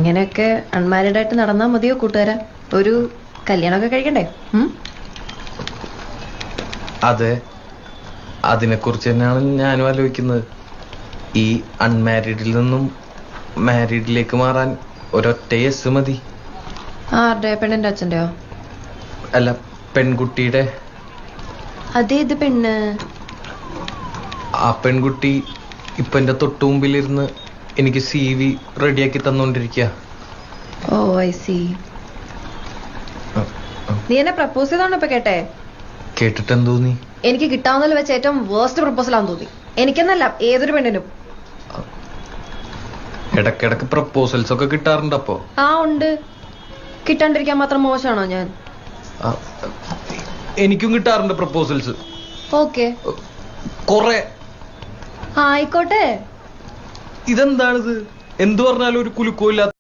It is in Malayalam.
ഇങ്ങനെയൊക്കെ അൺമാരീഡ് ആയിട്ട് നടന്നാ മതിയോ കൂട്ടുകാരാ? ഒരു കല്യാണമൊക്കെ കഴിക്കണ്ടേ? അതെ, അതിനെക്കുറിച്ച് തന്നെയാണ് ഞാനും ആലോചിക്കുന്നത്. ഈ അൺമാരീഡിൽ നിന്നും മാരീഡിലേക്ക് മാറാൻ ഒരൊറ്റ യെസ് മതി. ആരുടെ? പെണ്ണിന്റെ അച്ഛന്റെയോ? അല്ല, പെൺകുട്ടിയുടെ. അതേത് പെണ്ണ്? ആ പെൺകുട്ടി ഇപ്പൊ എന്റെ തൊട്ടു മുമ്പിലിരുന്ന് എനിക്ക് CV റെഡിയാക്കി തന്നോണ്ടിരിക്കുക. ഓ ഐ സി. നീ എന്നെ പ്രപ്പോസ് ചെയ്തോണ്ട് ഇപ്പൊ കേട്ടെ? കേട്ടിട്ട് എന്തോന്നി? എനിക്ക് കിട്ടാവുന്നതിൽ വെച്ച് ഏറ്റവും വേസ്റ്റ് പ്രപ്പോസൽ ആണെന്ന് തോന്നി. എനിക്കെന്നല്ല, ഏതൊരു പെണ്ണിനും. ഇടക്കിടക്ക് പ്രപ്പോസൽസ് ഒക്കെ കിട്ടാറുണ്ട്. അപ്പോ ഉണ്ട്. കിട്ടാണ്ടിരിക്കാൻ മാത്രം മോശമാണോ ഞാൻ? എനിക്കും കിട്ടാറുണ്ട് പ്രപ്പോസൽസ്. ഓക്കെ, കൊറേ. ആയിക്കോട്ടെ. ഇതെന്താണിത്? എന്തു പറഞ്ഞാലും ഒരു കുലുക്കമില്ല.